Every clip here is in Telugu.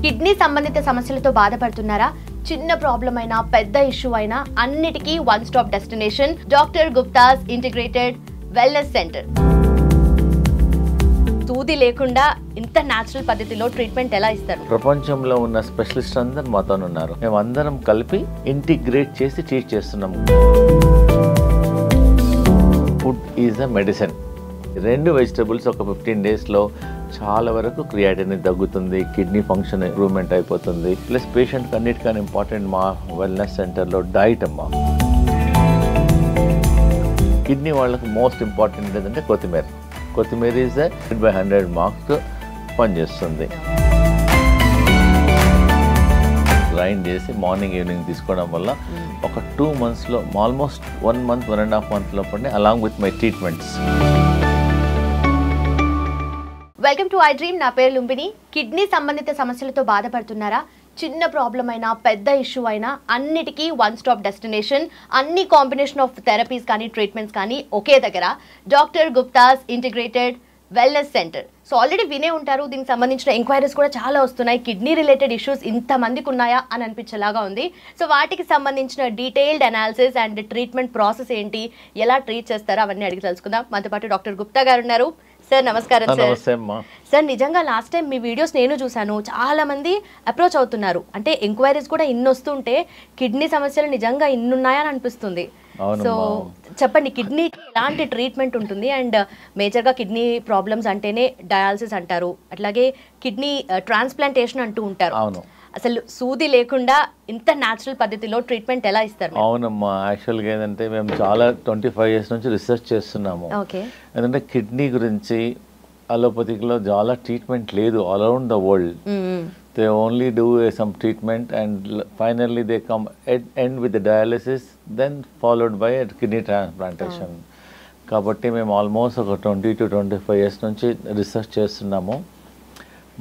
కిడ్నీ సంబంధిత సమస్యలతో బాధపడుతున్నారా? చిన్న ప్రాబ్లం అయినా పెద్ద ఇష్యూ అయినా అన్నిటికీ one stop destination doctor Gupta's integrated wellness centre. సూది లేకుండా ఇంత న్యాచురల్ పద్ధతిలో ట్రీట్మెంట్ ఎలా ఇస్తారు? ప్రపంచంలో ఉన్న స్పెషలిస్ట్ అందరూ మాతో ఉన్నారు. మేము అందరం కలిపి ఇంటిగ్రేట్ చేసి ట్రీట్ చేస్తున్నాము. Food is a medicine. 2 vegetables ఒక 15 డేస్లో చాలా వరకు క్రియాటినిన్ తగ్గుతుంది, కిడ్నీ ఫంక్షన్ ఇంప్రూవ్మెంట్ అయిపోతుంది. ప్లస్ పేషెంట్కి అన్నిటికన్నా ఇంపార్టెంట్ మా వెల్నెస్ సెంటర్లో డైట్ అమ్మా. కిడ్నీ వాళ్ళకి మోస్ట్ ఇంపార్టెంట్ ఏంటంటే కొత్తిమీర. కొత్తిమీర ఈజ్ 100 మార్క్స్ పనిచేస్తుంది. గ్రైండ్ చేసి మార్నింగ్ ఈవినింగ్ తీసుకోవడం వల్ల ఒక 2 monthsలో ఆల్మోస్ట్ 1 month 1.5 month లోపలనే along with my treatments. Welcome to I dream. నా పేరు లుంబిని. కిడ్నీ సంబంధిత సమస్యలతో బాధపడుతున్నారా? చిన్న ప్రాబ్లం అయినా పెద్ద ఇష్యూ అయినా అన్నిటికీ వన్ స్టాప్ డెస్టినేషన్. అన్ని కాంబినేషన్ ఆఫ్ థెరపీస్ కానీ ట్రీట్మెంట్స్ కానీ ఒకే దగ్గర doctor Gupta's integrated wellness centre. So already వినే ఉంటారు, దీనికి సంబంధించిన ఎంక్వైరీస్ కూడా చాలా వస్తున్నాయి. కిడ్నీ రిలేటెడ్ ఇష్యూస్ ఇంతమందికి ఉన్నాయా అని అనిపించేలాగా ఉంది. సో వాటికి సంబంధించిన detailed analysis and treatment process ఏంటి, ఎలా ట్రీట్ చేస్తారో అవన్నీ అడిగి తెలుసుకుందాం. మనతో పాటు డాక్టర్ గుప్తా గారు ఉన్నారు. సార్ నమస్కారం. సార్ నిజంగా లాస్ట్ టైం మీ వీడియోస్ నేను చూసాను, చాలా మంది అప్రోచ్ అవుతున్నారు. అంటే ఎంక్వైరీస్ కూడా ఇన్ని వస్తుంటే కిడ్నీ సమస్యలు నిజంగా ఇన్నున్నాయని అనిపిస్తుంది. సో చెప్పండి, కిడ్నీ ఎలాంటి ట్రీట్మెంట్ ఉంటుంది? అండ్ మేజర్గా కిడ్నీ ప్రాబ్లమ్స్ అంటేనే డయాలసిస్ అంటారు, అట్లాగే కిడ్నీ ట్రాన్స్ప్లాంటేషన్ అంటూ ఉంటారు. అసలు సూది లేకుండా ఇంత న్యాచురల్ పద్ధతిలో ట్రీట్మెంట్ ఎలా ఇస్తారు? అవునమ్మా, యాక్చువల్గా ఏంటంటే మేము చాలా 25 years నుంచి రీసెర్చ్ చేస్తున్నాము. ఎందుకంటే కిడ్నీ గురించి అలోపతిలో చాలా ట్రీట్మెంట్ లేదు all around the world. They only do some treatment and finally they come end with dialysis, then followed by kidney transplantation. కాబట్టి మేము ఆల్మోస్ట్ ఒక 20 to 25 years నుంచి రీసెర్చ్ చేస్తున్నాము.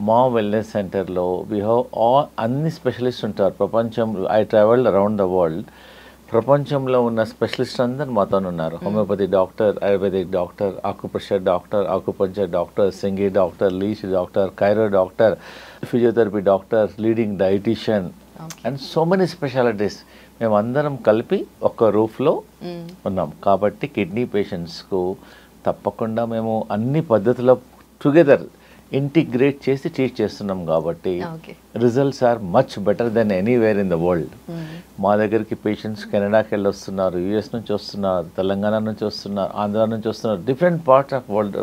మా వెల్నెస్ సెంటర్లో వీ హ్యావ్ అన్ని స్పెషలిస్ట్ ఉంటారు. ప్రపంచం I travelled around the world. ప్రపంచంలో ఉన్న స్పెషలిస్ట్ అందరూ మాతో ఉన్నారు. Homeopathy doctor, ayurvedic doctor, acupressure doctor, acupuncture doctor, సింగి doctor, leech doctor, chiro doctor, physiotherapy doctor, leading dietician and so many specialities. మేము అందరం కలిపి ఒక రూఫ్లో ఉన్నాం. కాబట్టి కిడ్నీ పేషెంట్స్కు తప్పకుండా మేము అన్ని పద్ధతుల్లో టుగెదర్ ఇంటిగ్రేట్ చేసి ట్రీట్ చేస్తున్నాం. కాబట్టి results are much better than anywhere in the world. మా దగ్గరికి పేషెంట్స్ కెనడాకి వెళ్ళి వస్తున్నారు, యుఎస్ నుంచి వస్తున్నారు, తెలంగాణ నుంచి వస్తున్నారు, ఆంధ్ర నుంచి వస్తున్నారు, different parts of world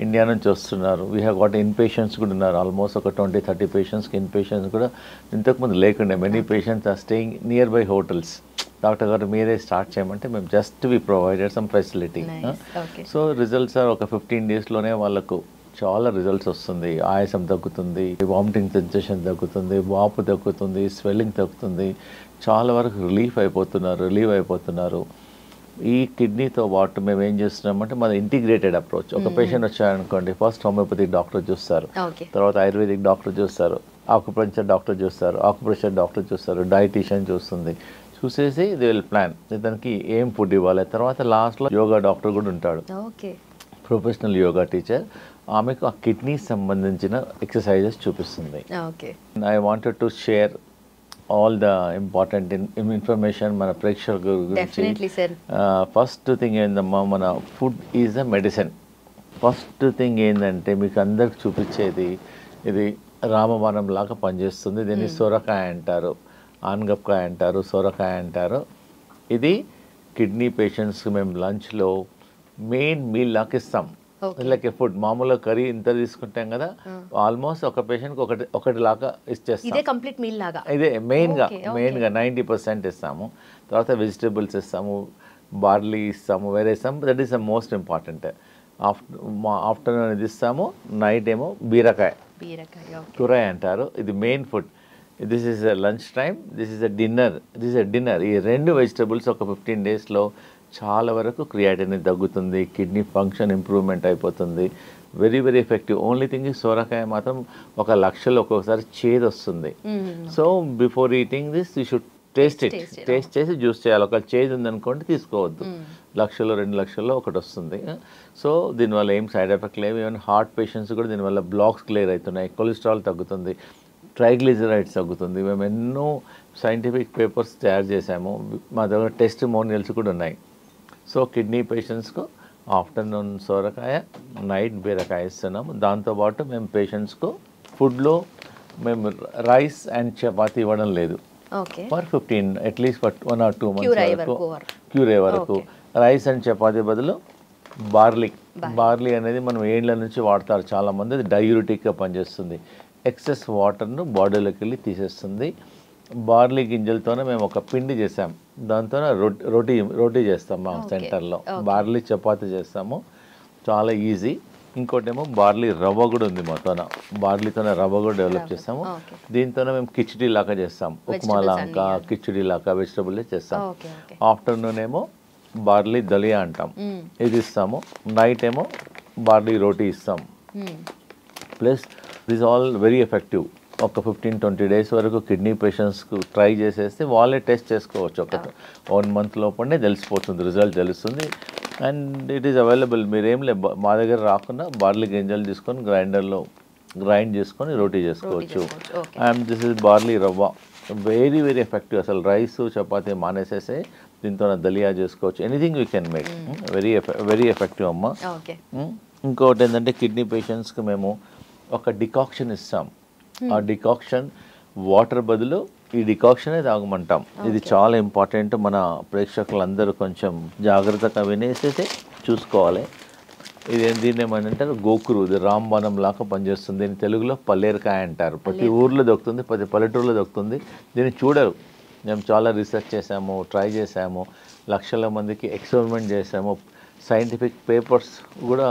India నుంచి వస్తున్నారు. We have got in patients కూడా ఉన్నారు. ఆల్మోస్ట్ ఒక 20-30 పేషెంట్స్కి ఇన్ పేషెంట్స్ కూడా ఇంతకుముందు లేకుండే. Many patients are staying near by hotels. Doctor గారు మీరే స్టార్ట్ చేయమంటే మేము just we provided some facility. So results are ఒక 15 daysలోనే వాళ్ళకు చాలా రిజల్ట్స్ వస్తుంది. ఆయాసం తగ్గుతుంది, వామిటింగ్ సెన్సేషన్ తగ్గుతుంది, వాపు తగ్గుతుంది, స్వెల్లింగ్ తగ్గుతుంది. చాలా వరకు రిలీవ్ అయిపోతున్నారు. ఈ కిడ్నీతో పాటు మేము ఏం చేస్తున్నామంటే మన ఇంటిగ్రేటెడ్ అప్రోచ్. ఒక పేషెంట్ వచ్చారనుకోండి, ఫస్ట్ హోమియోపతిక్ డాక్టర్ చూస్తారు, తర్వాత ఆయుర్వేదిక్ డాక్టర్ చూస్తారు, ఆకుపంచర్ డాక్టర్ చూస్తారు, ఆకుప్రెషర్ డాక్టర్ చూస్తారు, డైటీషియన్ చూస్తుంది. చూసేసి దే విల్ ప్లాన్ దానికి ఏం ఫుడ్ ఇవ్వాలి. తర్వాత లాస్ట్లో యోగా డాక్టర్ కూడా ఉంటాడు, ప్రొఫెషనల్ యోగా టీచర్. ఆమెకు ఆ కిడ్నీ సంబంధించిన ఎక్సర్సైజెస్ చూపిస్తుంది. I wanted to share all the important information మన ప్రేక్షకుల గురించి. ఫస్ట్ థింగ్ ఏందమ్మా, మన food is a medicine. First thing ఏంటంటే మీకు అందరికి చూపించేది, ఇది రామబాణం లాగా పనిచేస్తుంది. దీన్ని సొరకాయ అంటారు, ఆనగపకాయ అంటారు, సొరకాయ అంటారు. ఇది కిడ్నీ పేషెంట్స్కి మేము లంచ్లో మెయిన్ మీల్ లాగా ఇస్తాం. లైక్ ఫుడ్ మామూలుగా కర్రీ ఇంత తీసుకుంటాం కదా, ఆల్మోస్ట్ ఒక పేషెంట్కి ఒకటి లాగా ఇచ్చేస్తాం. ఇదే మెయిన్గా 90% ఇస్తాము. తర్వాత వెజిటేబుల్స్ ఇస్తాము, బార్లీ ఇస్తాము, వేరే ఇస్తాము. That is the most important. Afternoon ఇది ఇస్తాము, నైట్ ఏమో బీరకాయ కూరాయ అంటారు. ఇది main food. This is a lunch time, this is a dinner. ఈ 2 వెజిటేబుల్స్ ఒక 15 daysలో చాలా వరకు క్రియాటినిన్ తగ్గుతుంది, కిడ్నీ ఫంక్షన్ ఇంప్రూవ్మెంట్ అయిపోతుంది. Very very effective. Only thing ఈ సోరకాయ మాత్రం 1 లక్షలో ఒక్కొక్కసారి చేదు వస్తుంది. So before eating this you should taste చేసి జ్యూస్ చేయాలి. ఒక చేంజ్ ఉందనుకోండి తీసుకోవద్దు. లక్షలు 2 లక్షల్లో ఒకటి వస్తుంది. సో దీనివల్ల ఏం సైడ్ ఎఫెక్ట్ లేవు. ఈవెన్ హార్ట్ పేషెంట్స్ కూడా దీనివల్ల బ్లాక్స్ క్లియర్ అవుతున్నాయి, కొలెస్ట్రాల్ తగ్గుతుంది, ట్రైగ్లిజరైడ్స్ తగ్గుతుంది. మేము ఎన్నో సైంటిఫిక్ పేపర్స్ తయారు చేసాము, మా దగ్గర టెస్టిమోనియల్స్ కూడా ఉన్నాయి. సో కిడ్నీ పేషెంట్స్కు ఆఫ్టర్నూన్ సోరకాయ, నైట్ బీరకాయ ఇస్తున్నాము. దాంతోపాటు మేము పేషెంట్స్కు ఫుడ్లో మేము రైస్ అండ్ చపాతీ ఇవ్వడం లేదు. For 15 at least for 1 or 2 months cure అయ్యే వరకు రైస్ అండ్ చపాతీ బదులు బార్లీ అనేది మనం ఏండ్ల నుంచి వాడతారు చాలామంది. అది డయూరిటిక్గా పనిచేస్తుంది, ఎక్సెస్ వాటర్ను బాడీలోకి వెళ్ళి తీసేస్తుంది. బార్లీ గింజలతోనే మేము ఒక పిండి చేసాం, దాంతో రోటీ చేస్తాం మా సెంటర్లో. బార్లీ చపాతీ చేస్తాము, చాలా ఈజీ. ఇంకోటేమో బార్లీ రవ్వ కూడా ఉంది మాతోన, బార్లీతోనే రవ్వ కూడా డెవలప్ చేస్తాము. దీంతోనే మేము కిచిడీ లాగా చేస్తాం, ఉప్మా లాగా కిచిడీ లాగా వెజిటబుల్ చేస్తాం. ఆఫ్టర్నూన్ ఏమో బార్లీ దలియా అంటాం, ఇది ఇస్తాము. నైట్ ఏమో బార్లీ రోటీ ఇస్తాం. Plus this all very effective. ఒక 15-20 days వరకు కిడ్నీ పేషెంట్స్కు ట్రై చేసేస్తే వాళ్ళే టెస్ట్ చేసుకోవచ్చు. ఒక 1 month లోపలనే తెలిసిపోతుంది, రిజల్ట్ తెలుస్తుంది. And it is available. మీరేం మా దగ్గర రాకుండా బార్లీ గింజలు తీసుకొని గ్రైండర్లో గ్రైండ్ చేసుకొని రోటీ చేసుకోవచ్చు. అండ్ దిస్ ఇస్ బార్లీ రవ్వ, వెరీ వెరీ ఎఫెక్టివ్. అసలు రైస్ చపాతీ మానేసేసే దీంతో దలియా చేసుకోవచ్చు. Anything we can make. Very effective అమ్మ. ఇంకోటి ఏంటంటే కిడ్నీ పేషెంట్స్కి మేము ఒక డికాక్షన్ ఇస్తాం. ఆ డికాక్షన్ వాటర్ బదులు ఈ డికాక్షనే తాగమంటాం. ఇది చాలా ఇంపార్టెంట్. మన ప్రేక్షకులందరూ కొంచెం జాగ్రత్తగా వినేసేసి చూసుకోవాలి. దీన్ని ఏమంటారు, గోకురు, ఇది రాంబాణం లాగా పనిచేస్తుంది. దీన్ని తెలుగులో పల్లేరుకాయ అంటారు. ప్రతి ఊర్లో దొరుకుతుంది, ప్రతి పల్లెటూరులో దొరుకుతుంది. దీన్ని చూడరు. మేము చాలా రీసెర్చ్ చేసాము, ట్రై చేసాము, లక్షల మందికి ఎక్స్పెరిమెంట్ చేసాము, సైంటిఫిక్ పేపర్స్ కూడా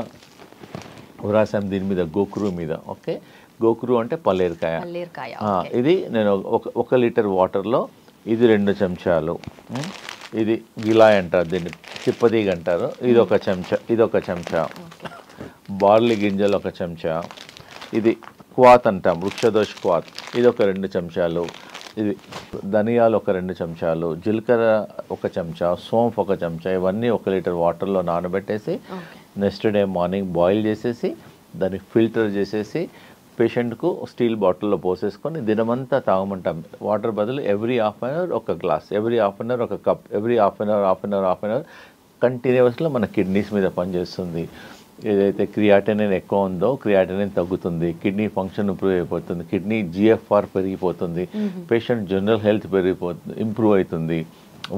రాసాము దీని మీద, గోకురు మీద. ఓకే, గోకురు అంటే పల్లేరుకాయ. ఇది నేను 1 లీటర్ వాటర్లో ఇది 2 చెంచాలు, ఇది గిలాయ్ అంటారు, దీన్ని చిప్పతీగ అంటారు, ఇది 1 చెంచా, ఇది 1 చెంచా. బార్లీ గింజలు 1 చెంచా, ఇది క్వాత్ అంటాం, వృక్షదోష క్వాత్, ఇది 2 చెంచాలు. ఇది ధనియాలు 2 చెంచాలు, జీలకర్ర 1 చెంచా, సోంఫ్ 1 చెంచా. ఇవన్నీ 1 లీటర్ వాటర్లో నానబెట్టేసి నెక్స్ట్ డే మార్నింగ్ బాయిల్ చేసేసి దాన్ని ఫిల్టర్ చేసేసి పేషెంట్కు స్టీల్ బాటిల్లో పోసేసుకొని దినమంతా తాగమంటాం. వాటర్ బదులు every half an hour 1 glass, every half an hour 1 cup, every half an hour కంటిన్యూస్లో మన కిడ్నీస్ మీద పనిచేస్తుంది. ఏదైతే క్రియాటినిన్ ఎక్కువ ఉందో క్రియాటినిన్ తగ్గుతుంది, కిడ్నీ ఫంక్షన్ ఇంప్రూవ్ అయిపోతుంది, కిడ్నీ GFR పెరిగిపోతుంది, పేషెంట్ జనరల్ హెల్త్ ఇంప్రూవ్ అవుతుంది,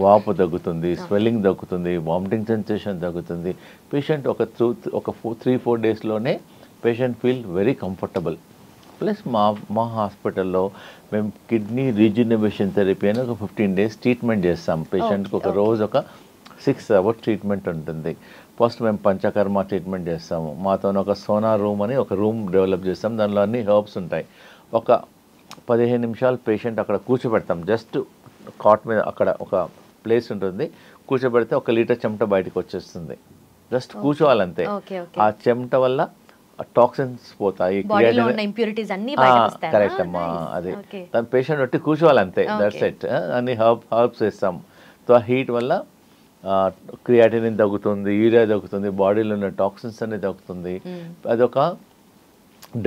వాపు తగ్గుతుంది, స్వెల్లింగ్ తగ్గుతుంది, వామిటింగ్ సెన్సేషన్ తగ్గుతుంది. పేషెంట్ ఒక 3-4 డేస్లోనే patient feel very comfortable. Plus మా హాస్పిటల్లో మేము కిడ్నీ రీజనరేషన్ థెరపీ అని ఒక 15 days ట్రీట్మెంట్ చేస్తాం. పేషెంట్కి ఒక రోజు ఒక 6 hours ట్రీట్మెంట్ ఉంటుంది. ఫస్ట్ మేము పంచకర్మ ట్రీట్మెంట్ చేస్తాము. మాతో ఒక సోనా రూమ్ అని ఒక రూమ్ డెవలప్ చేస్తాం, దానిలో అన్ని హెర్బ్స్ ఉంటాయి. ఒక 15 నిమిషాలు పేషెంట్ అక్కడ కూర్చోబెడతాం, జస్ట్ కాట్ మీద అక్కడ ఒక ప్లేస్ ఉంటుంది, కూర్చోబెడితే 1 లీటర్ చెమట బయటకు వచ్చేస్తుంది. జస్ట్ కూర్చోవాలంతే. ఆ చెమట వల్ల టాక్సిన్స్ పోతాయి, కరెక్ట్ అమ్మా. అది దాని పేషెంట్ బట్టి కూర్చోవాలంతే, దట్స్ ఇట్. అన్ని హర్బ్స్ వేస్తాం. సో ఆ హీట్ వల్ల క్రియాటినిన్ తగ్గుతుంది, యూరియా తగ్గుతుంది, బాడీలో ఉన్న టాక్సిన్స్ అన్ని తగ్గుతుంది. అదొక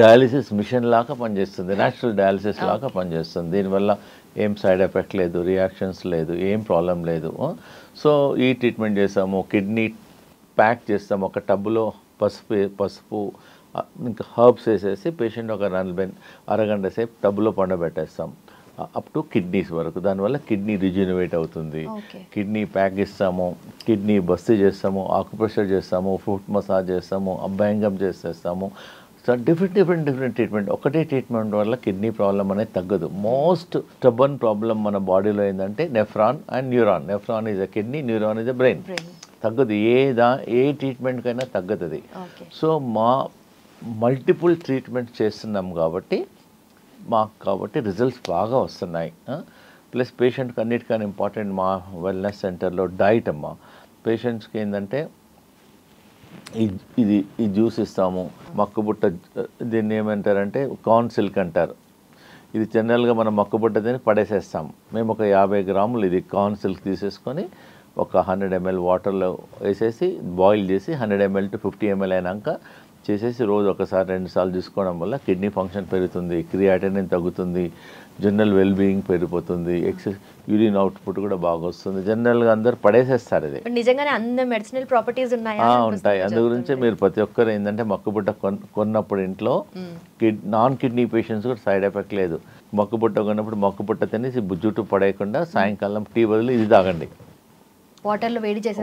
డయాలిసిస్ మిషన్ లాగా పనిచేస్తుంది, న్యాచురల్ డయాలిసిస్ లాగా పనిచేస్తుంది. దీనివల్ల ఏం సైడ్ ఎఫెక్ట్ లేదు, రియాక్షన్స్ లేదు, ఏం ప్రాబ్లం లేదు. సో ఈ ట్రీట్మెంట్ చేసాము. కిడ్నీ ప్యాక్ చేస్తాము, ఒక టబ్లో పసుపు ఇంకా హర్బ్స్ వేసేసి పేషెంట్ ఒక 40 అరగంట సేపు టబ్లో పండబెట్టేస్తాం, అప్ టు కిడ్నీస్ వరకు. దానివల్ల కిడ్నీ రిజ్యూనవేట్ అవుతుంది. కిడ్నీ ప్యాక్ ఇస్తాము, కిడ్నీ బస్తీ చేస్తాము, ఆకుప్రెషర్ చేస్తాము, ఫుట్ మసాజ్ చేస్తాము, అభ్యంగం చేసేస్తాము. So different treatment. ఒకటే ట్రీట్మెంట్ వల్ల కిడ్నీ ప్రాబ్లం అనేది తగ్గదు. మోస్ట్ స్టబన్ ప్రాబ్లం మన బాడీలో ఏంటంటే nephron and neuron. Nephron is a kidney, neuron is a brain. తగ్గదు, ఏ ట్రీట్మెంట్కైనా తగ్గదు. సో మా మల్టిపుల్ ట్రీట్మెంట్ చేస్తున్నాం కాబట్టి రిజల్ట్స్ బాగా వస్తున్నాయి. ప్లస్ పేషెంట్కి అన్నిటికన్నా ఇంపార్టెంట్ మా వెల్నెస్ సెంటర్లో డైట్ అమ్మ. పేషెంట్స్కి ఏంటంటే ఈ జ్యూస్ ఇస్తాము, మక్కుబుట్ట, దీన్ని ఏమంటారంటే కార్న్ సిల్క్ అంటారు. ఇది జనరల్గా మనం మొక్కబుట్ట తిని పడేసేస్తాం. మేము ఒక 50 గ్రాములు ఇది కార్న్ సిల్క్ తీసేసుకొని ఒక 100 ml వాటర్లో వేసేసి బాయిల్ చేసి 100 ml to 50 ml అయినాక చేసేసి రోజు ఒకసారి 2 సార్లు తీసుకోవడం వల్ల కిడ్నీ ఫంక్షన్ పెరుగుతుంది, క్రియాటినిన్ తగ్గుతుంది, జనరల్ వెల్బీయింగ్ పెరిగిపోతుంది, యూరిన్ అవుట్పుట్ కూడా బాగా వస్తుంది. జనరల్గా అందరు పడేసేస్తారు ఇది. నిజంగానే అన్ని మెడిసినల్ ప్రాపర్టీస్ ఉన్నాయా? ఉంటాయి. అందు గురించి మీరు ప్రతి ఒక్కరు ఏంటంటే మొక్కబుట్ట కొన్నప్పుడు ఇంట్లో నాన్ కిడ్నీ పేషెంట్స్ కూడా సైడ్ ఎఫెక్ట్ లేదు. మొక్కబుట్ట కొన్నప్పుడు మొక్కబుట్ట తినేసి జుట్టు పడేయకుండా సాయంకాలం టీ బదులు ఇది తాగండి.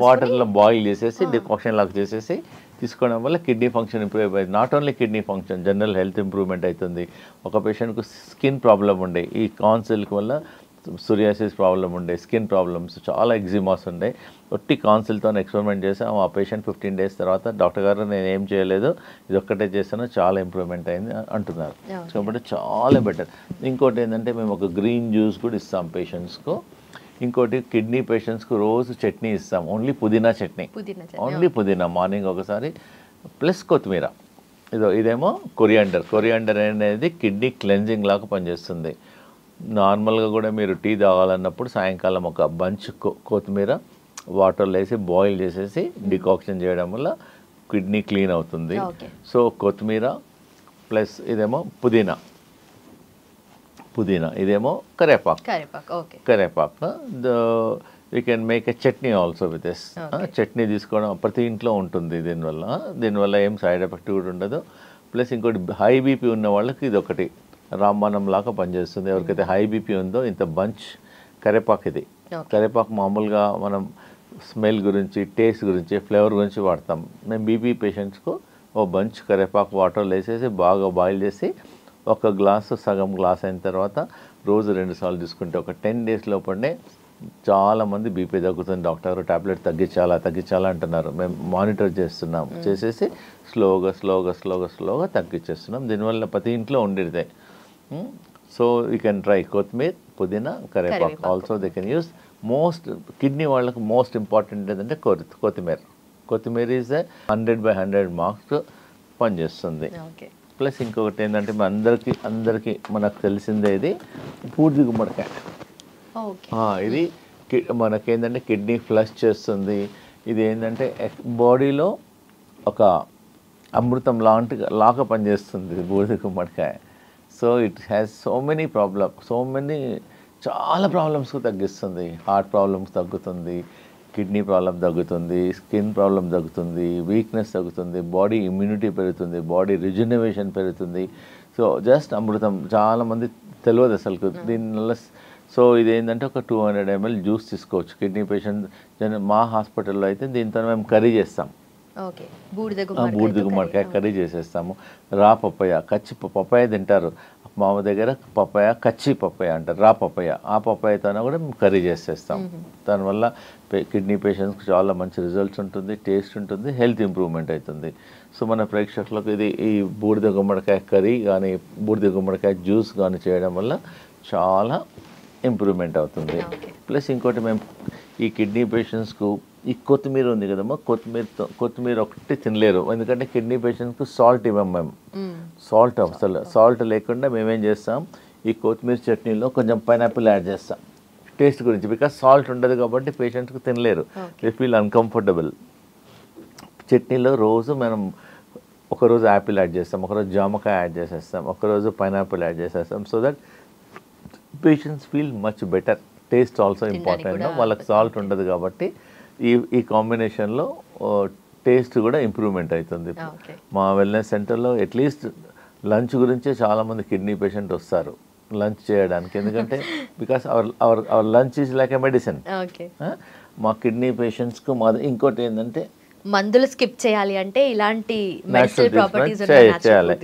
వాటర్లో బాయిల్ చేసేసి డికాక్షన్ లాగా చేసేసి తీసుకోవడం వల్ల కిడ్నీ ఫంక్షన్ ఇంప్రూవ్ అవుతుంది. Not only kidney function, general health improvement అవుతుంది. ఒక పేషెంట్కు స్కిన్ ప్రాబ్లం ఉండే, ఈ కార్న్ సిల్క్ వల్ల సోరియాసిస్ ప్రాబ్లం ఉండే, స్కిన్ ప్రాబ్లమ్స్, చాలా ఎగ్జిమాస్ ఉండే, ఒట్టి కార్న్ సిల్క్తో ఎక్స్పెరిమెంట్ చేసాం. ఆ పేషెంట్ 15 days తర్వాత డాక్టర్ గారు నేను ఏం చేయలేదు, ఇది ఒక్కటే చేస్తాను, చాలా ఇంప్రూవ్మెంట్ అయింది అంటున్నారు. కాబట్టి చాలా బెటర్. ఇంకోటి ఏంటంటే మేము ఒక గ్రీన్ జ్యూస్ కూడా ఇస్తాం పేషెంట్స్కు. ఇంకోటి కిడ్నీ పేషెంట్స్కు రోజు చట్నీ ఇస్తాం, ఓన్లీ పుదీనా చట్నీ, ఓన్లీ పుదీనా మార్నింగ్ ఒకసారి, ప్లస్ కొత్తిమీర. ఇదేమో కొరియాండర్ అనేది కిడ్నీ క్లెన్జింగ్ లాగా పనిచేస్తుంది. నార్మల్గా కూడా మీరు టీ తాగాలన్నప్పుడు సాయంకాలం ఒక బంచ్ కొత్తిమీర వాటర్లో వేసి బాయిల్ చేసేసి డికాక్షన్ చేయడం వల్ల కిడ్నీ క్లీన్ అవుతుంది. సో కొత్తిమీర ప్లస్ ఇదేమో పుదీనా, ఇదేమో కరేపాకు. You can make a chutney also with this. Chutney తీసుకోవడం ప్రతి ఇంట్లో ఉంటుంది. దీనివల్ల ఏం సైడ్ ఎఫెక్ట్ కూడా ఉండదు. ప్లస్ ఇంకోటి హై బీపీ ఉన్న వాళ్ళకి ఇది ఒకటి రామబాణం లాగా పనిచేస్తుంది. ఎవరికైతే హై బీపీ ఉందో ఇంత బంచ్ కరేపాకు, ఇది కరేపాకు మామూలుగా మనం స్మెల్ గురించి, టేస్ట్ గురించి, ఫ్లేవర్ గురించి వాడతాం. మేము బీపీ పేషెంట్స్కు ఓ బంచ్ కరేపాకు వాటర్లో వేసేసి బాగా బాయిల్ చేసి ఒక గ్లాసు సగం గ్లాస్ అయిన తర్వాత రోజు 2 సార్లు తీసుకుంటే ఒక 10 days లోపలనే చాలామంది బీపీ తగ్గుతుంది. డాక్టర్ టాబ్లెట్ తగ్గించాలా అంటున్నారు. మేము మానిటర్ చేస్తున్నాం, చేసేసి స్లోగా తగ్గించేస్తున్నాం. దీనివల్ల ప్రతి ఇంట్లో ఉండేదే. సో యూ కెన్ ట్రై కొత్తిమీర, పుదీనా, కరేపాకు. Also they can use. Kidney వాళ్ళకు మోస్ట్ ఇంపార్టెంట్ ఏంటంటే కొత్తిమీర ఈజ్ 100/100 మార్క్స్ పనిచేస్తుంది. ప్లస్ ఇంకొకటి ఏంటంటే అందరికీ మనకు తెలిసిందే, ఇది బూడిద గుమ్మడికాయ. ఇది మనకేంటంటే కిడ్నీ ఫ్లష్ చేస్తుంది. ఇది ఏంటంటే బాడీలో ఒక అమృతం లాగా పనిచేస్తుంది బూడిద గుమ్మడికాయ. సో ఇట్ హ్యాస్ చాలా ప్రాబ్లమ్స్కు తగ్గిస్తుంది. హార్ట్ ప్రాబ్లమ్స్ తగ్గుతుంది, కిడ్నీ ప్రాబ్లం తగ్గుతుంది, స్కిన్ ప్రాబ్లం తగ్గుతుంది, వీక్నెస్ తగ్గుతుంది, బాడీ ఇమ్యూనిటీ పెరుగుతుంది, బాడీ రిజనరేషన్ పెరుగుతుంది. సో జస్ట్ అమృతం. చాలామంది తెలియదు అసలు దీనివల్ల. సో ఇదేంటంటే ఒక 200 ml జ్యూస్ తీసుకోవచ్చు కిడ్నీ పేషెంట్. మా హాస్పిటల్లో అయితే దీంతో మేము కర్రీ చేస్తాం. బూడిద గుమ్మడికాయ కర్రీ చేసేస్తాము. రా పప్పాయ, పప్పాయ తింటారు మా దగ్గర. కచ్చి పప్పాయ అంటారు, రా పప్పాయ. ఆ పప్పాయతో కూడా మేము కర్రీ చేసేస్తాం. దానివల్ల కిడ్నీ పేషెంట్స్కి చాలా మంచి రిజల్ట్స్ ఉంటుంది, టేస్ట్ ఉంటుంది, హెల్త్ ఇంప్రూవ్మెంట్ అవుతుంది. సో మన ప్రేక్షకులకు ఈ బూడిద గుమ్మడికాయ కర్రీ కానీ బూడిద గుమ్మడికాయ జ్యూస్ కానీ చేయడం వల్ల చాలా ఇంప్రూవ్మెంట్ అవుతుంది. ప్లస్ ఇంకోటి మేము ఈ కిడ్నీ పేషెంట్స్కు ఈ కొత్తిమీర ఉంది కదమ్మా, కొత్తిమీర ఒకటి తినలేరు. ఎందుకంటే కిడ్నీ పేషెంట్స్కు సాల్ట్ ఇవ్వం మేము. సాల్ట్ లేకుండా మేమేం చేస్తాం, ఈ కొత్తిమీర చట్నీలో కొంచెం పైనాపిల్ యాడ్ చేస్తాం టేస్ట్ గురించి. బికాస్ సాల్ట్ ఉండదు కాబట్టి పేషెంట్స్కి తినలేరు, దే ఫీల్ అన్కంఫర్టబుల్. చట్నీలో రోజు మనం ఒకరోజు యాపిల్ యాడ్ చేస్తాం, ఒకరోజు జామకాయ యాడ్ చేసేస్తాం, ఒకరోజు పైనాపిల్ యాడ్ చేసేస్తాం. So that patients feel much better. Taste also important. వాళ్ళకి సాల్ట్ ఉండదు కాబట్టి ఈ కాంబినేషన్లో టేస్ట్ కూడా ఇంప్రూవ్మెంట్ అవుతుంది. మా వెల్నెస్ సెంటర్లో అట్లీస్ట్ లంచ్ గురించే చాలామంది కిడ్నీ పేషెంట్ వస్తారు లంచ్ చేయడానికి. ఎందుకంటే because our lunch is like a medicine. మా కిడ్నీ పేషెంట్స్కు ఇంకోటి ఏంటంటే మందులు స్కిప్ చేయాలి అంటే ఇలాంటి చేయాలి.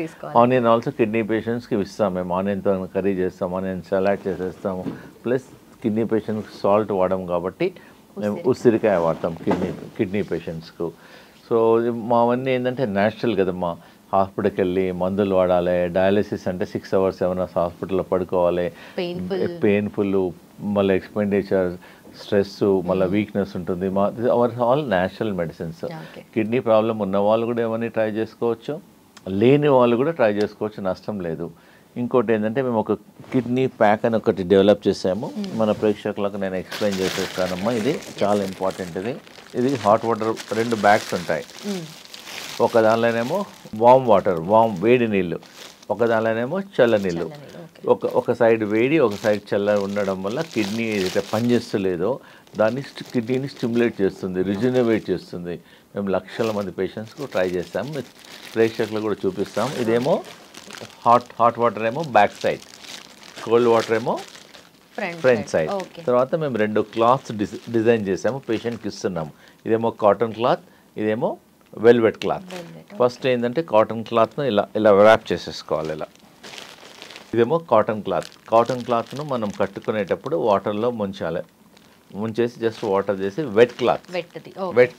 ఆనియన్ ఆల్సో కిడ్నీ పేషెంట్స్కి ఇస్తాం మేము. ఆనియన్తో కర్రీ చేస్తాం, ఆనియన్ సలాడ్ చేసేస్తాము. ప్లస్ కిడ్నీ పేషెంట్స్కి సాల్ట్ వాడము కాబట్టి మేము ఉసిరికాయ వాడతాం కిడ్నీ పేషెంట్స్కు. సో మావన్నీ ఏంటంటే న్యాచురల్ కదమ్మా. హాస్పిటల్కి వెళ్ళి మందులు వాడాలి, డయాలసిస్ అంటే 6 hours 7 hours హాస్పిటల్లో పడుకోవాలి, పెయిన్ఫుల్, మళ్ళీ ఎక్స్పెండిచర్, స్ట్రెస్, మళ్ళీ వీక్నెస్ ఉంటుంది. Our all natural medicines. Kidney problem ఉన్న వాళ్ళు కూడా ఏమని ట్రై చేసుకోవచ్చు, లేని వాళ్ళు కూడా ట్రై చేసుకోవచ్చు, నష్టం లేదు. ఇంకోటి ఏంటంటే మేము ఒక కిడ్నీ ప్యాక్ అని ఒకటి డెవలప్ చేసాము. మన ప్రేక్షకులకు నేను ఎక్స్ప్లెయిన్ చేసేస్తానమ్మా. ఇది చాలా ఇంపార్టెంట్. ఇది హాట్ వాటర్ 2 బ్యాగ్స్ ఉంటాయి. ఒక దానిలోనేమో వామ్ వాటర్, వేడి నీళ్ళు, ఒక దానిలోనేమో చల్ల నీళ్ళు. ఒక సైడ్ వేడి, ఒక సైడ్ చల్ల ఉండడం వల్ల కిడ్నీ ఏదైతే పనిచేస్తలేదో దాన్ని కిడ్నీని స్టిమ్యులేట్ చేస్తుంది, రిజనరేట్ చేస్తుంది. మేము లక్షల మంది పేషెంట్స్కు ట్రై చేస్తాం, ప్రేక్షకులకు కూడా చూపిస్తాం. ఇదేమో హాట్ వాటర్ ఏమో బ్యాక్ సైడ్, కోల్డ్ వాటర్ ఏమో ఫ్రంట్ సైడ్. తర్వాత మేము 2 క్లాత్స్ డిజైన్ చేసాము, పేషెంట్కి ఇస్తున్నాము. ఇదేమో కాటన్ క్లాత్, ఇదేమో వెల్వెట్ క్లాత్. ఫస్ట్ ఏంటంటే కాటన్ క్లాత్ను ఇలా ర్యాప్ చేసేసుకోవాలి. ఇదేమో కాటన్ క్లాత్ను మనం కట్టుకునేటప్పుడు వాటర్లో ముంచేసి జస్ట్ వాటర్ చేసి wet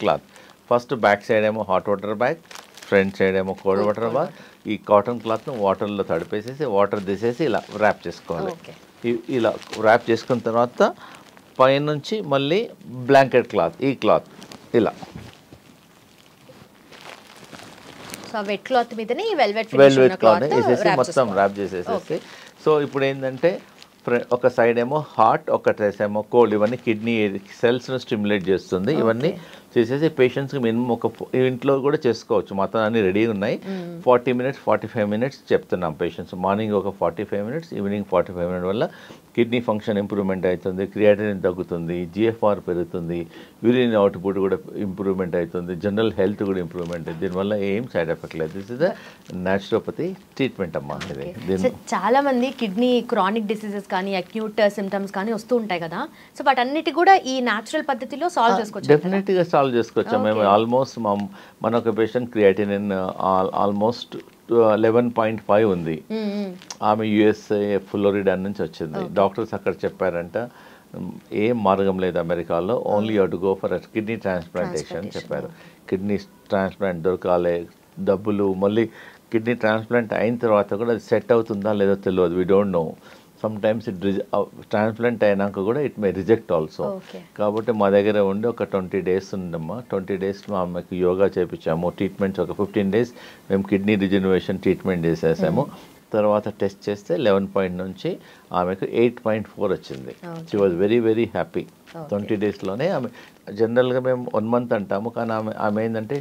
cloth. First back side ఏమో hot water bag, front side ఏమో కోల్డ్ వాటర్ బ్యాగ్. ఈ కాటన్ క్లాత్ను వాటర్లో తడిపేసేసి వాటర్ తీసేసి ఇలా ర్యాప్ చేసుకోవాలి. ఇలా ర్యాప్ చేసుకున్న తర్వాత పైనుంచి మళ్ళీ బ్లాంకెట్ క్లాత్, ఈ క్లాత్ ఇలా వెట్ క్లాత్ మీదనే వెల్వెట్ క్లాత్ వేసేసి మొత్తం ర్యాప్ చేసేసేసి. సో ఇప్పుడు ఏంటంటే ఒక సైడ్ ఏమో హాట్, ఒక సైడ్ ఏమో కోల్డ్. ఇవన్నీ కిడ్నీ సెల్స్ను స్టిమ్యులేట్ చేస్తుంది. ఇవన్నీ చేసేసి పేషెంట్స్కి మినిమం ఇంట్లో కూడా చేసుకోవచ్చు. మొత్తం అన్నీ రెడీగా ఉన్నాయి. 40 minutes 45 minutes చెప్తున్నాం పేషెంట్స్. మార్నింగ్ ఒక 45 minutes, ఈవినింగ్ 45 minutes వల్ల కిడ్నీ ఫంక్షన్ ఇంప్రూవ్మెంట్ అవుతుంది, క్రియాటినిన్ తగ్గుతుంది, GFR పెరుగుతుంది, యూరిన్ అవుట్పుట్ కూడా ఇంప్రూవ్మెంట్ అవుతుంది, జనరల్ హెల్త్ కూడా ఇంప్రూవ్మెంట్ అవుతుంది. దీనివల్ల ఏం సైడ్ ఎఫెక్ట్ లేదు. This is the naturopathy treatment అమ్మా. చాలా మంది కిడ్నీ క్రానిక్ డిసీజెస్ కానీ అక్యూట్ సిమ్టమ్స్ కానీ వస్తూ ఉంటాయి కదా, సో వాటన్నిటి కూడా ఈ న్యాచురల్ పద్ధతిలో సాల్వ్ చేసుకోవచ్చు. డెఫినెట్గా సాల్వ్ చేసుకోవచ్చు. మేము ఆల్మోస్ట్ మన ఒక పేషెంట్ క్రియాటినిన్ ఆల్మోస్ట్ 11.5 ఉంది. ఆమె USA ఫ్లోరిడా నుంచి వచ్చింది. డాక్టర్స్ అక్కడ చెప్పారంట ఏం మార్గం లేదు అమెరికాలో, only you to go for kidney transplantation చెప్పారు. కిడ్నీ ట్రాన్స్ప్లాంట్ దొరకాలి, డబ్బులు, మళ్ళీ కిడ్నీ ట్రాన్స్ప్లాంట్ అయిన తర్వాత కూడా అది సెట్ అవుతుందా లేదో తెలియదు. We don't know. Sometimes transplant అయినాక కూడా ఇట్ మే రిజెక్ట్ ఆల్సో. కాబట్టి మా దగ్గర ఉండి ఒక 20 days ఉందమ్మా. 20 days ఆమెకు యోగా చేయించాము, ట్రీట్మెంట్స్ ఒక 15 days మేము కిడ్నీ రిజనరేషన్ ట్రీట్మెంట్ చేసేసాము. తర్వాత టెస్ట్ చేస్తే 11 నుంచి ఆమెకు 8.4 వచ్చింది. She was very very happy. 20 daysలోనే ఆమె. జనరల్గా మేము 1 month అంటాము, కానీ ఆమె ఏంటంటే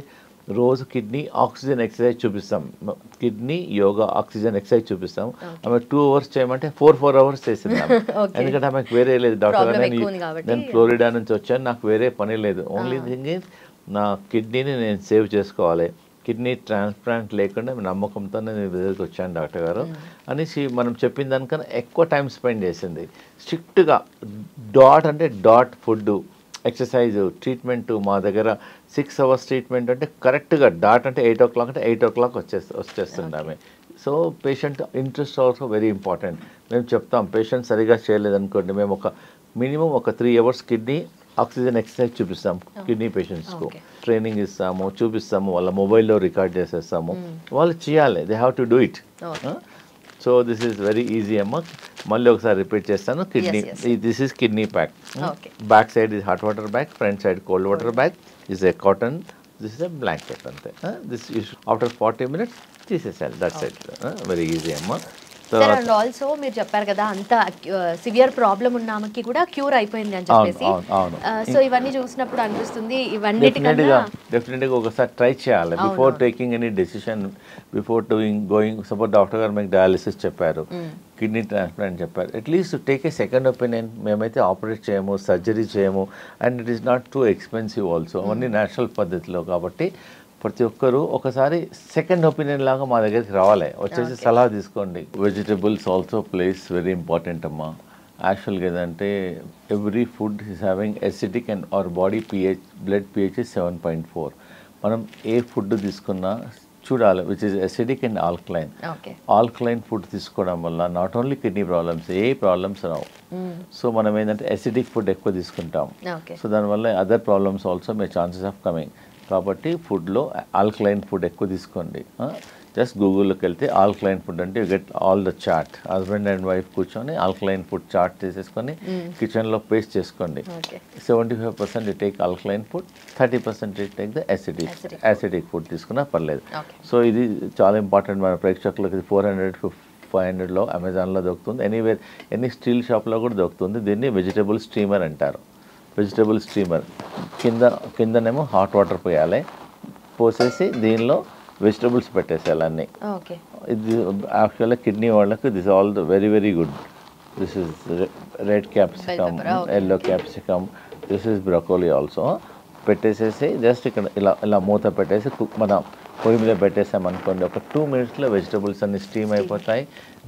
రోజు కిడ్నీ ఆక్సిజన్ ఎక్సర్సైజ్ చూపిస్తాం, కిడ్నీ యోగా ఆక్సిజన్ ఎక్సర్సైజ్ చూపిస్తాం. ఆమె 2 hours చేయమంటే 4 hours చేసింది. ఎందుకంటే ఆమెకు వేరే లేదు. డాక్టర్ నేను ఫ్లోరిడా నుంచి వచ్చాను, నాకు వేరే పని లేదు. ఓన్లీ థింగ్ ఈజ్ నా కిడ్నీని నేను సేవ్ చేసుకోవాలి, కిడ్నీ ట్రాన్స్ప్లాంట్ లేకుండా నమ్మకంతో నేను దగ్గరికి వచ్చాను డాక్టర్ గారు అనేసి మనం చెప్పిన దానికన్నా ఎక్కువ టైం స్పెండ్ చేసింది. స్ట్రిక్ట్గా డాట్ ఫుడ్, ఎక్సర్సైజ్, ట్రీట్మెంట్ మా దగ్గర 6 hours ట్రీట్మెంట్ అంటే కరెక్ట్గా డాట్ అంటే 8 o'clock అంటే 8 o'clock వచ్చేస్తుంది ఆమె. So patient interest also very important. మేము చెప్తాం పేషెంట్ సరిగా చేయలేదనుకోండి, మేము మినిమం ఒక 3 hours కిడ్నీ ఆక్సిజన్ ఎక్సర్సైజ్ చూపిస్తాం కిడ్నీ పేషెంట్స్కు. ట్రైనింగ్ ఇస్తాము, చూపిస్తాము, వాళ్ళ మొబైల్లో రికార్డ్ చేసేస్తాము. వాళ్ళు చేయాలి, they have to do it. So this is very easy అమ్మ. మళ్ళీ ఒకసారి రిపీట్ చేస్తాను. This is kidney pack. Back side is hot water bag, front side cold water bag, is a cotton, this is a blanket అంతే. దిస్ ఆఫ్టర్ 40 minutes తీసేసాలి. That's it. వెరీ ఈజీ అమ్మ. సార్ అండ్ ఆల్సో మీరు చెప్పారు కదా అంత సివియర్ ప్రాబ్లం ఉన్న ఆమెకి కూడా క్యూర్ అయిపోయింది అని చెప్పేసి, సో ఇవన్నీ చూసినప్పుడు అనిపిస్తుంది డెఫినెట్గా ఒకసారి ట్రై చేయాలి before taking any decision, before going. Suppose doctor గారు మీకు డయాలిసిస్ చెప్పారు, కిడ్నీ ట్రాన్స్ప్లాంట్ చెప్పారు, at least take a second opinion. మేమైతే ఆపరేట్ చేయము, సర్జరీ చేయము, and it is not too expensive also. అవన్నీ నేచురల్ పద్ధతిలో. కాబట్టి ప్రతి ఒక్కరూ ఒకసారి సెకండ్ ఒపీనియన్ లాగా మా దగ్గరికి రావాలి, వచ్చేసి సలహా తీసుకోండి. Vegetables also place very important అమ్మా. యాక్చువల్గా ఏదంటే every food is having acidic and our body blood pH is 7.4. మనం ఏ ఫుడ్ తీసుకున్నా చూడాలి which is acidic and alkaline. Alkaline food తీసుకోవడం వల్ల not only kidney problems, A problems Rao. So మనం ఏంటంటే ఎసిడిక్ ఫుడ్ ఎక్కువ తీసుకుంటాం, సో దానివల్ల other problems also may chances of coming. కాబట్టి ఫుడ్లో ఆల్కలైన్ ఫుడ్ ఎక్కువ తీసుకోండి. జస్ట్ గూగుల్లోకి వెళ్తే ఆల్కలైన్ ఫుడ్ అంటే you get all the chart. Husband and wife కూర్చొని ఆల్కలైన్ ఫుడ్ చార్ట్ తీసేసుకొని కిచెన్లో పేస్ట్ చేసుకోండి. 75% you take alkaline food, 30% you take the acidic food తీసుకున్నా పర్లేదు. సో ఇది చాలా ఇంపార్టెంట్ మన ప్రేక్షకులకు. 400 500లో అమెజాన్లో దొరుకుతుంది, ఎనీవేర్ ఎనీ స్టీల్ షాప్లో కూడా దొరుకుతుంది. దీన్ని వెజిటబుల్ స్టీమర్ అంటారు. వెజిటబుల్ స్టీమర్ కిందనేమో హాట్ వాటర్ పోయాలి, పోసేసి దీనిలో వెజిటబుల్స్ పెట్టేసేయాలి అన్నీ. ఇది యాక్చువల్గా కిడ్నీ వాళ్ళకు this all the very very good. This is red capsicum, yellow capsicum, this is broccoli also. పెట్టేసేసి జస్ట్ ఇక్కడ ఇలా మూత పెట్టేసి మన పొయ్యి మీద పెట్టేసామనుకోండి, ఒక 2 minutesలో వెజిటబుల్స్ అన్ని స్టీమ్ అయిపోతాయి.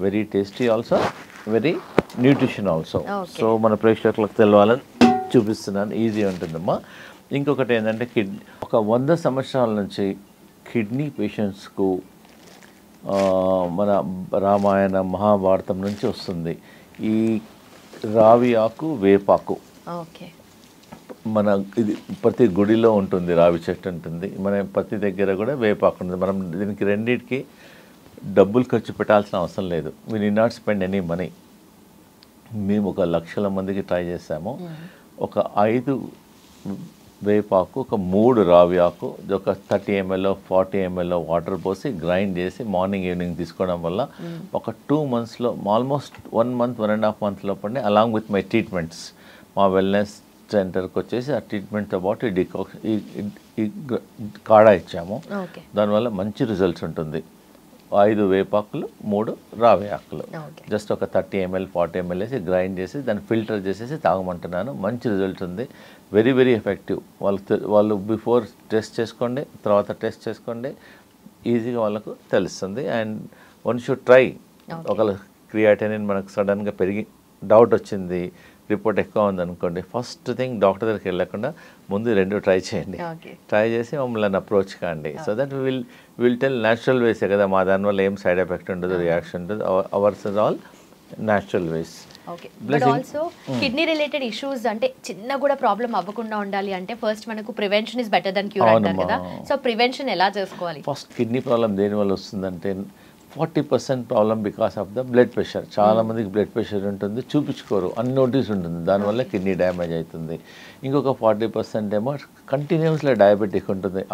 Very tasty also, very nutrition also. So మన ప్రేక్షకులకు తెలవాలని చూపిస్తున్నాను, ఈజీ ఉంటుందమ్మా. ఇంకొకటి ఏంటంటే ఒక 100 సంవత్సరాల నుంచి కిడ్నీ పేషెంట్స్కు మన రామాయణ మహాభారతం నుంచి వస్తుంది ఈ రావి ఆకు, వేపాకు. మన ఇది ప్రతి గుడిలో ఉంటుంది, రావి చెట్టు ఉంటుంది, మన ప్రతి దగ్గర కూడా వేపాకు ఉంటుంది. మనం దీనికి రెండింటికి డబ్బులు ఖర్చు పెట్టాల్సిన అవసరం లేదు. We need not spend any money. మేము 1 లక్షల మందికి ట్రై చేసాము. ఒక 5 వేపాకు, ఒక 3 రావి ఆకు, ఒక 30 ml 40 ml వాటర్ పోసి గ్రైండ్ చేసి మార్నింగ్ ఈవినింగ్ తీసుకోవడం వల్ల ఒక 2 monthsలో ఆల్మోస్ట్ 1 month 1.5 month లోపలనే అలాంగ్ విత్ మై ట్రీట్మెంట్స్ మా వెల్నెస్ సెంటర్కి వచ్చేసి ఆ ట్రీట్మెంట్తో పాటు ఈ కాడా ఇచ్చాము. దానివల్ల మంచి రిజల్ట్స్ ఉంటుంది. 5 వేపాకులు, 3 రావి ఆకులు, జస్ట్ ఒక 30 ml 40 ml వేసి గ్రైండ్ చేసి దాన్ని ఫిల్టర్ చేసేసి తాగమంటున్నాను. మంచి రిజల్ట్ ఉంది, వెరీ వెరీ ఎఫెక్టివ్. వాళ్ళు బిఫోర్ టెస్ట్ చేసుకోండి, తర్వాత టెస్ట్ చేసుకోండి, ఈజీగా వాళ్ళకు తెలుస్తుంది. And one should try. ఒకవేళ క్రియాటినిన్ మనకు సడన్గా పెరిగి డౌట్ వచ్చింది, రిపోర్ట్ ఎక్కువ ఉందనుకోండి, ఫస్ట్ థింగ్ డాక్టర్ దగ్గరికి వెళ్ళకుండా ముందు 2 ట్రై చేయండి. ట్రై చేసి మమ్మల్ని అప్రోచ్ కాండి. So that will tell natural వేసే కదా, మా దానివల్ల ఏం సైడ్ ఎఫెక్ట్ ఉండదు, రియాక్షన్ ఉండదు. Ours is all natural ways. But also kidney related issues అంటే చిన్న కూడా ప్రాబ్లం అవ్వకుండా ఉండాలి అంటే ఫస్ట్ మనకు prevention is better than cure అంటారు కదా. సో ప్రివెన్షన్ ఎలా చేసుకోవాలి? ఫస్ట్ కిడ్నీ ప్రాబ్లం దేనివల్ల వస్తుందంటే 40% problem because of the blood pressure. చాలామందికి బ్లడ్ ప్రెషర్ ఉంటుంది, చూపించుకోరు, అన్నోటీస్ ఉంటుంది, దానివల్ల కిడ్నీ డ్యామేజ్ అవుతుంది. ఇంకొక 40% ఏమో కంటిన్యూస్లో డయాబెటిక్ ఉంటుంది,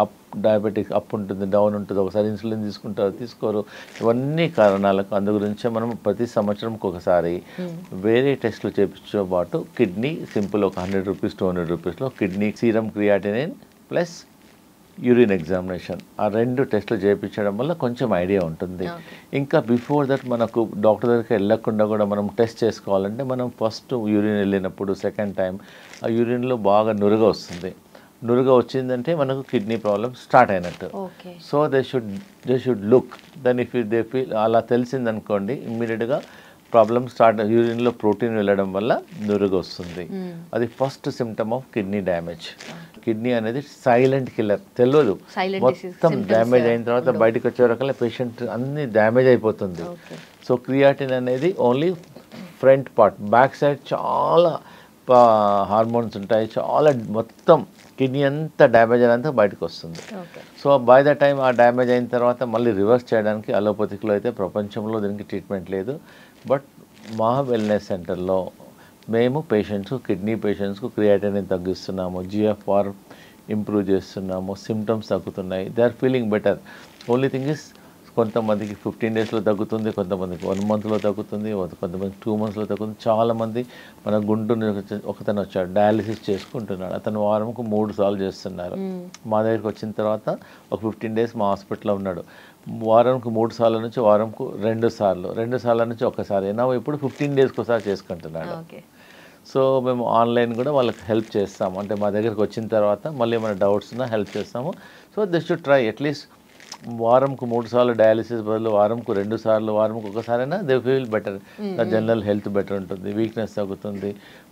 డయాబెటిక్ అప్ ఉంటుంది, డౌన్ ఉంటుంది, ఒకసారి ఇన్సులిన్ తీసుకుంటారు, తీసుకోరు. ఇవన్నీ కారణాలకు అందు గురించే మనం ప్రతి సంవత్సరంకి ఒకసారి వేరే టెస్టులు చేయించే పాటు కిడ్నీ సింపుల్ ఒక 100 రూపీస్ 200 రూపీస్లో kidney serum creatinine plus urine examination, ఆ 2 టెస్టులు చేయించడం వల్ల కొంచెం ఐడియా ఉంటుంది. ఇంకా బిఫోర్ దట్ మనకు డాక్టర్ దగ్గరికి వెళ్ళకుండా కూడా మనం టెస్ట్ చేసుకోవాలంటే మనం ఫస్ట్ యూరిన్ వెళ్ళినప్పుడు సెకండ్ టైం ఆ యూరిన్లో బాగా నురుగ వస్తుంది. నురుగ వచ్చిందంటే మనకు కిడ్నీ ప్రాబ్లమ్ స్టార్ట్ అయినట్టు. So they should look then if they feel అలా తెలిసిందనుకోండి ఇమ్మీడియట్గా ప్రాబ్లమ్ స్టార్ట్. యూరిన్లో ప్రోటీన్ వెళ్ళడం వల్ల నురుగు వస్తుంది. అది first symptom of kidney damage. Kidney అనేది సైలెంట్ కిల్లర్, తెలియదు, మొత్తం డ్యామేజ్ అయిన తర్వాత బయటకు వచ్చే రకాల పేషెంట్ అన్ని డ్యామేజ్ అయిపోతుంది. సో క్రియాటిన్ అనేది only front part, back side చాలా హార్మోన్స్ ఉంటాయి, చాలా మొత్తం కిడ్నీ అంతా డ్యామేజ్ అయినంత బయటకు వస్తుంది. సో బై ద టైం ఆ డ్యామేజ్ అయిన తర్వాత మళ్ళీ రివర్స్ చేయడానికి అలోపతిక్లో అయితే ప్రపంచంలో దీనికి ట్రీట్మెంట్ లేదు. బట్ మా వెల్నెస్ సెంటర్లో మేము పేషెంట్స్, కిడ్నీ పేషెంట్స్కు క్రియాటినిన్ తగ్గిస్తున్నాము, GFR ఇంప్రూవ్ చేస్తున్నాము, సిమ్టమ్స్ తగ్గుతున్నాయి, they are feeling better. Only thing is కొంతమందికి 15 daysలో తగ్గుతుంది, కొంతమందికి 1 monthలో తగ్గుతుంది, కొంతమంది 2 monthsలో తగ్గుతుంది. చాలామంది మన గుంటూరు ఒకతను వచ్చాడు, డయాలిసిస్ చేసుకుంటున్నాడు, అతను వారంకు 3 సార్లు చేస్తున్నారు. మా దగ్గరికి వచ్చిన తర్వాత ఒక 15 days మా హాస్పిటల్లో ఉన్నాడు. వారంకు 3 సార్ల నుంచి వారంకు 2 సార్లు, 2 సార్ల నుంచి ఒకసారి, నా ఇప్పుడు 15 daysకి ఒకసారి చేసుకుంటున్నాడు. సో మేము ఆన్లైన్ కూడా వాళ్ళకి హెల్ప్ చేస్తాము, అంటే మా దగ్గరికి వచ్చిన తర్వాత మళ్ళీ ఏమైనా డౌట్స్ ఉన్నా హెల్ప్ చేస్తాము. So they should try at least వారంకు 3 సార్లు డయాలిసిస్ బదులు వారంకు 2 సార్లు, వారంకు ఒకసారైనా they feel better, the general health better ఉంటుంది, వీక్నెస్ తగ్గుతుంది.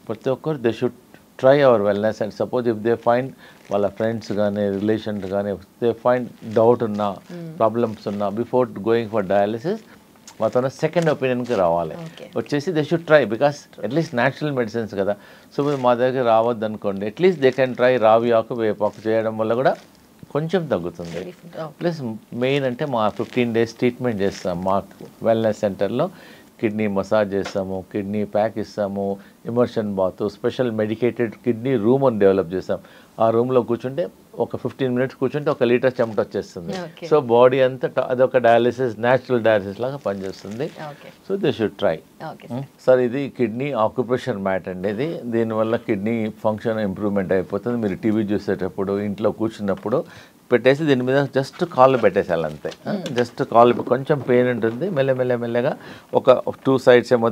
ప్రతి ఒక్కరు they should try our wellness. And suppose if they find వాళ్ళ ఫ్రెండ్స్ కానీ రిలేషన్స్ కానీ దే ఫైండ్ డౌట్ ఉన్నా ప్రాబ్లమ్స్ ఉన్నా బిఫోర్ గోయింగ్ ఫర్ డయాలిసిస్ మాతో సెకండ్ ఒపీనియన్కి రావాలి. వచ్చేసి they should try, because at least natural medicines కదా. సో మా దగ్గర రావద్దు అనుకోండి, అట్లీస్ట్ దే కెన్ ట్రై రావి ఆకు, వేపాకు చేయడం వల్ల కూడా కొంచెం తగ్గుతుంది. ప్లస్ మెయిన్ అంటే మా 15 days ట్రీట్మెంట్ చేస్తాం మా వెల్నెస్ సెంటర్లో. కిడ్నీ మసాజ్ చేస్తాము, కిడ్నీ ప్యాక్ ఇస్తాము, immersion bath, special medicated kidney room అని డెవలప్ చేస్తాం. ఆ రూమ్లో కూర్చుంటే ఒక 15 minutes కూర్చుంటే 1 లీటర్ చెమట వచ్చేస్తుంది. సో బాడీ అంతా అదొక డయాలిసిస్, న్యాచురల్ డయాలిసిస్ లాగా పనిచేస్తుంది. So they should try. Sir ఇది కిడ్నీ ఆక్యుప్రెషర్ మ్యాట్ అండి. ఇది దీనివల్ల కిడ్నీ ఫంక్షన్ ఇంప్రూవ్మెంట్ అయిపోతుంది. మీరు టీవీ చూసేటప్పుడు, ఇంట్లో కూర్చున్నప్పుడు పెట్టేసి దీని మీద జస్ట్ కాళ్ళు పెట్టేసాలి అంతే. జస్ట్ కాళ్ళు, కొంచెం పెయిన్ ఉంటుంది, మెల్లగా ఒక 2 sides ఏమో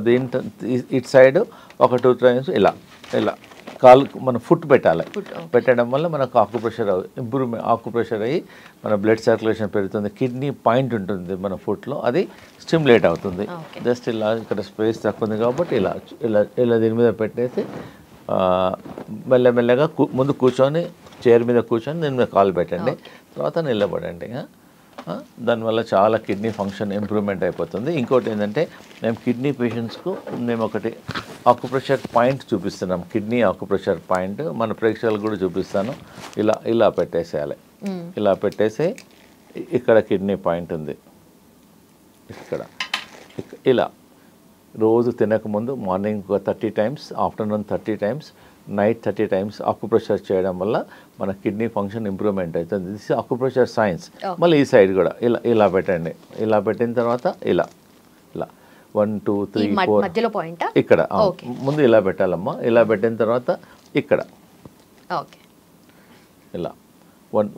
ఇటు సైడ్ ఒక 2 times ఇలా కాలు మన ఫుట్ పెట్టాలి. పెట్టడం వల్ల మనకు ఆక్యుప్రెషర్ అయ్యి మన బ్లడ్ సర్క్యులేషన్ పెరుగుతుంది. కిడ్నీ పాయింట్ ఉంటుంది మన ఫుట్లో, అది స్టిమ్యులేట్ అవుతుంది. జస్ట్ ఇలా ఇక్కడ స్పేస్ తక్కువ ఉంది కాబట్టి ఇలా దీని మీద పెట్టేసి మెల్లగా ముందు కూర్చొని, చైర్ మీద కూర్చొని దీని మీద కాలు పెట్టండి, తర్వాత నిలబడండి. దానివల్ల చాలా కిడ్నీ ఫంక్షన్ ఇంప్రూవ్మెంట్ అయిపోతుంది. ఇంకోటి ఏంటంటే మేము కిడ్నీ పేషెంట్స్కు మేము ఒకటి ఆక్యుప్రెషర్ పాయింట్ చూపిస్తున్నాం. కిడ్నీ ఆక్యుప్రెషర్ పాయింట్ మన ప్రేక్షకులకు కూడా చూపిస్తాను. ఇలా పెట్టేసేయాలి. ఇలా పెట్టేసి ఇక్కడ కిడ్నీ పాయింట్ ఉంది, ఇక్కడ ఇలా రోజు తినకముందు morning 30 times, afternoon 30 times, night 30 times acupressure చేయడం వల్ల మన కిడ్నీ ఫంక్షన్ ఇంప్రూవ్మెంట్ అవుతుంది. This acupressure science. మళ్ళీ ఈ సైడ్ కూడా ఇలా పెట్టండి. ఇలా పెట్టిన తర్వాత ఇలా 1 2 3 4 ఇక్కడ ముందు ఇలా పెట్టాలమ్మా. ఇలా పెట్టిన తర్వాత ఇక్కడ ఇలా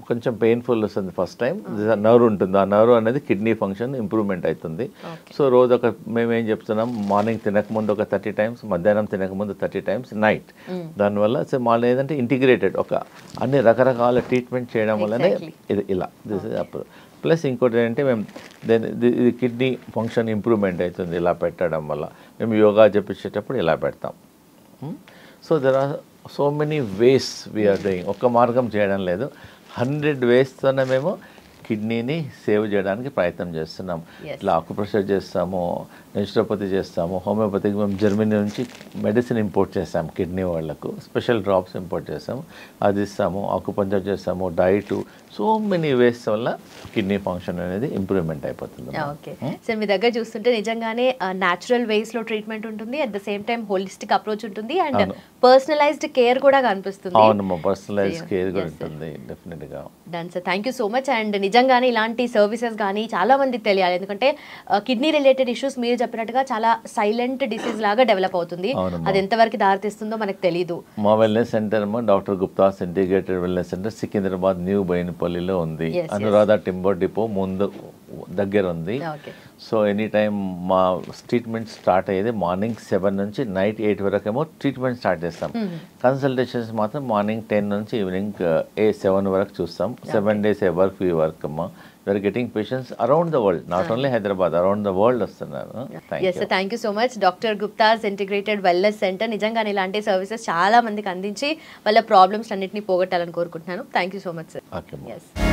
కొంచెం పెయిన్ఫుల్ వస్తుంది ఫస్ట్ టైం. నర్వ్ ఉంటుంది, ఆ నర్వ్ అనేది కిడ్నీ ఫంక్షన్ ఇంప్రూవ్మెంట్ అవుతుంది. సో రోజు మేమేం చెప్తున్నాం, మార్నింగ్ తినకముందు ఒక 30 times, మధ్యాహ్నం తినకముందు 30 times, నైట్. దానివల్ల మళ్ళీ ఏదంటే ఇంటిగ్రేటెడ్ అన్ని రకరకాల ట్రీట్మెంట్ చేయడం వల్లనే ఇది ఇలా దిస్ ఇస్ అప్పుడు. ప్లస్ ఇంకోటి ఏంటంటే మేము ఇది కిడ్నీ ఫంక్షన్ ఇంప్రూవ్మెంట్ అవుతుంది ఇలా పెట్టడం వల్ల. మేము యోగా చెప్పించేటప్పుడు ఇలా పెడతాం. So there are so many ways we're doing. ఒక్క మార్గం చేయడం లేదు, 100 ways-తోనే మేము కిడ్నీని సేవ్ చేయడానికి ప్రయత్నం చేస్తున్నాం. ఇట్లా ఆక్యుప్రెషర్ చేస్తాము, నేచురోపతి చేస్తాము, హోమియోపతికి మేము జర్మనీ నుంచి మెడిసిన్ ఇంపోర్ట్ చేస్తాం. కిడ్నీ వాళ్ళకు స్పెషల్ డ్రాప్స్ ఇంపోర్ట్ చేస్తాము, అది ఇస్తాము. ఆక్యుపంచర్ చేస్తాము, డైట్, సో మెనీ వేస్ వల్ల కిడ్నీ ఫంక్షన్ అనేది ఇంప్రూవ్మెంట్ అయిపోతుంది. ఓకే సార్, మీ దగ్గర చూస్తుంటే నిజంగానే న్యాచురల్ వేస్లో ట్రీట్మెంట్ ఉంటుంది, at the same time holistic approach ఉంటుంది, అండ్ పర్సనలైజ్డ్ కేర్ కూడా కనిపిస్తుంది. అవునమ్మా, పర్సనలైజ్డ్ కేర్ కూడా ఉంటుంది డెఫినెట్గా. Done sir, thank you so much. And నిజంగానే ఇలాంటి సర్వీసెస్ కానీ చాలా మందికి తెలియాలి, ఎందుకంటే కిడ్నీ రిలేటెడ్ ఇష్యూస్ మీరు చెప్పినట్టుగా చాలా సైలెంట్ డిసీజ్ లాగా డెవలప్ అవుతుంది. అది ఎంతవరకు దారితీస్తుందో మనకు తెలియదు. మా wellness centre doctor Gupta's integrated wellness centre Secunderabad new బోయినపల్లిలో ఉంది. అనురాధ టింబర్ డిపో ముందు దగ్గర ఉంది. సో ఎనీ టైం మా ట్రీట్మెంట్ స్టార్ట్ అయ్యేది మార్నింగ్ 7 నుంచి నైట్ 8 వరకు ఏమో ట్రీట్మెంట్ స్టార్ట్ చేస్తాం. కన్సల్టేషన్స్ మాత్రం మార్నింగ్ 10 నుంచి ఈవినింగ్ 7 వరకు చూస్తాం. 7 days a work we work అమ్మా. We are getting patients around the world, not only Hyderabad, around the world వస్తున్నారు. Thank you so much doctor Gupta's integrated wellness centre. నిజంగా ఇలాంటి సర్వీసెస్ చాలా మందికి అందించి వాళ్ళ ప్రాబ్లమ్స్ అన్నింటినీ పోగొట్టాలని కోరుకుంటున్నాను. Thank you so much sir.